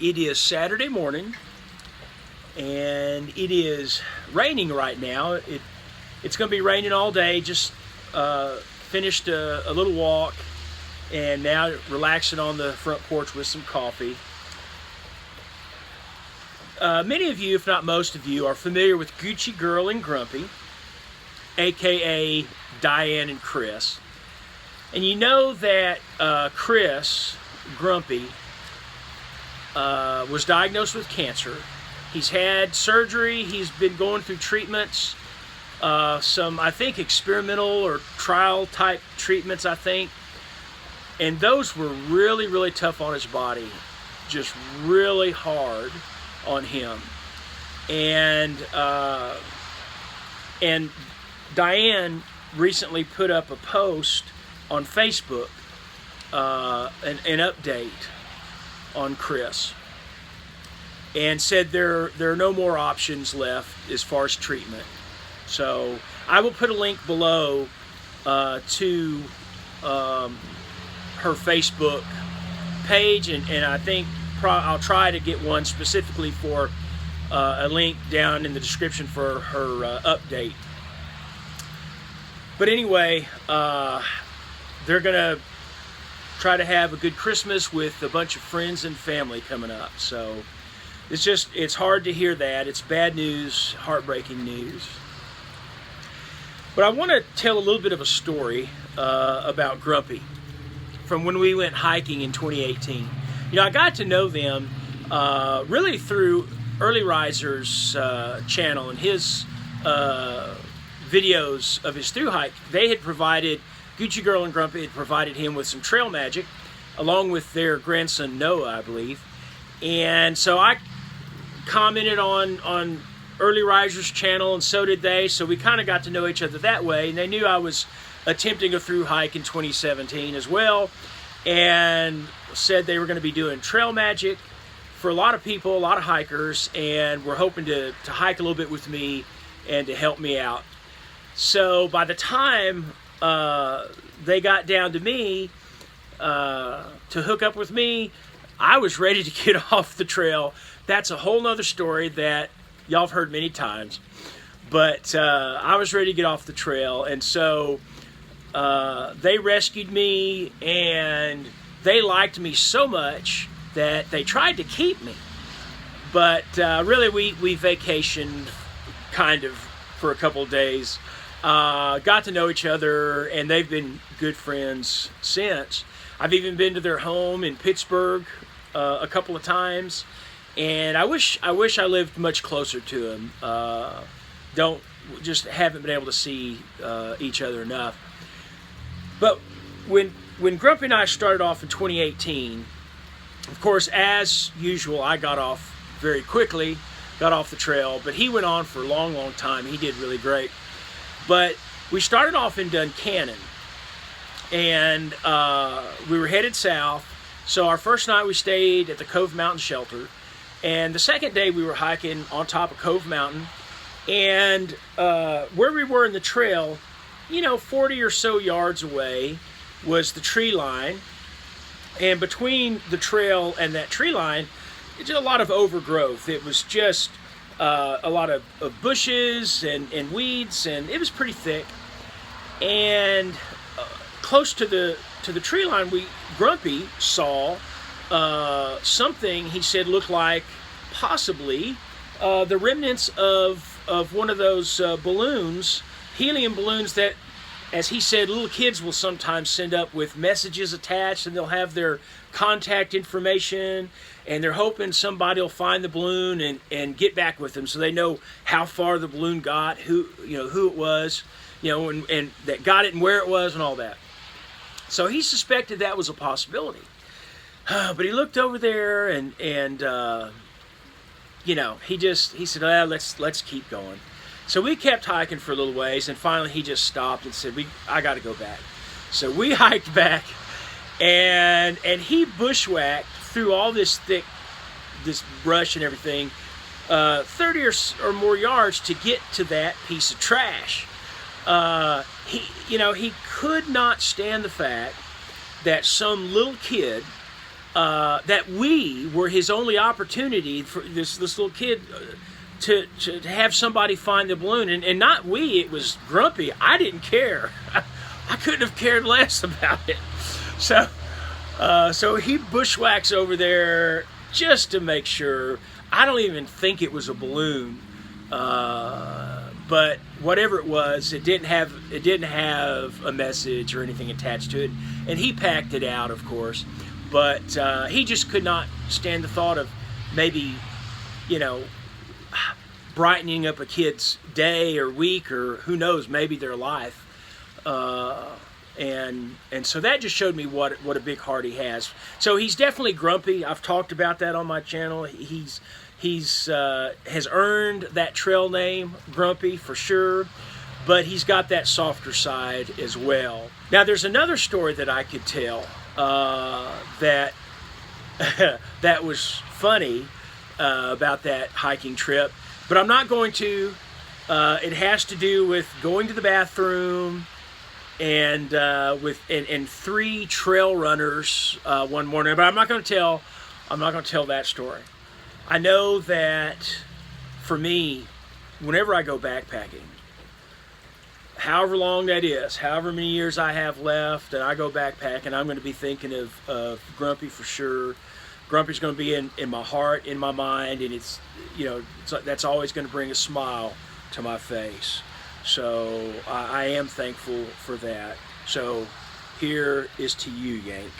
It is Saturday morning, and it is raining right now. It's going to be raining all day. Just finished a little walk, and now relaxing on the front porch with some coffee. Many of you, if not most of you, are familiar with Gucci Girl and Grumpy, aka Diane and Chris. And you know that Chris, Grumpy, was diagnosed with cancer. He's had surgery. He's been going through treatments, some, I think, experimental or trial type treatments, I think. And those were really, really tough on his body, just really hard on him. And Diane recently put up a post on Facebook, an update on Chris, and said there are no more options left as far as treatment. So I will put a link below to her Facebook page, and I think I'll try to get one specifically for a link down in the description for her update. But anyway, they're gonna try to have a good Christmas with a bunch of friends and family coming up. So it's hard to hear that. It's bad news, heartbreaking news. But I want to tell a little bit of a story about Grumpy from when we went hiking in 2018. You know, I got to know them really through Early Riser's channel and his videos of his thru hike. They had provided, Gucci Girl and Grumpy had provided him with some trail magic, along with their grandson Noah, I believe. And so I commented on Early Riser's channel, and so did they. So we kind of got to know each other that way. And they knew I was attempting a thru hike in 2017 as well, and said they were going to be doing trail magic for a lot of people, a lot of hikers, and were hoping to hike a little bit with me and to help me out. So by the time they got down to me to hook up with me, I was ready to get off the trail. That's a whole nother story that y'all have heard many times. But I was ready to get off the trail, and so they rescued me, and they liked me so much that they tried to keep me. But really, we vacationed kind of for a couple of days. Got to know each other, and they've been good friends since. I've even been to their home in Pittsburgh a couple of times, and I wish I lived much closer to them. Haven't been able to see each other enough. But when Grumpy and I started off in 2018, of course, as usual, I got off very quickly, got off the trail, but he went on for a long, long time. He did really great. But we started off in Duncannon, and we were headed south. So our first night we stayed at the Cove Mountain Shelter, and the second day we were hiking on top of Cove Mountain, and where we were in the trail, 40 or so yards away was the tree line, and between the trail and that tree line, it's a lot of overgrowth. It was just a lot of bushes and weeds, and it was pretty thick. And close to the tree line, Grumpy saw something he said looked like possibly the remnants of one of those balloons, helium balloons that, as he said, little kids will sometimes send up with messages attached, and they'll have their contact information, and they're hoping somebody will find the balloon and get back with them so they know how far the balloon got, who it was, and that got it and where it was and all that. So he suspected that was a possibility. But he looked over there and he said, let's keep going. So we kept hiking for a little ways, and finally he just stopped and said, I got to go back. So we hiked back, and he bushwhacked through all this brush and everything, 30 or more yards to get to that piece of trash. He could not stand the fact that some little kid that we were his only opportunity for this little kid to have somebody find the balloon. And not we, it was Grumpy. I didn't care. I couldn't have cared less about it. So he bushwhacks over there just to make sure. I don't even think it was a balloon, but whatever it was, it didn't have a message or anything attached to it, and he packed it out, of course. But he just could not stand the thought of maybe, brightening up a kid's day or week, or who knows, maybe their life. And so that just showed me what a big heart he has. So he's definitely grumpy. I've talked about that on my channel. He's has earned that trail name, Grumpy, for sure. But he's got that softer side as well. Now, there's another story that I could tell that that was funny about that hiking trip, but I'm not going to. It has to do with going to the bathroom and with 3 trail runners one morning. But I'm not going to tell that story. I know that for me, whenever I go backpacking, however long that is, however many years I have left, and I go backpacking, I'm going to be thinking of Grumpy for sure. Grumpy's going to be in my heart, in my mind, and that's always going to bring a smile to my face. So I am thankful for that. So here is to you, Yank.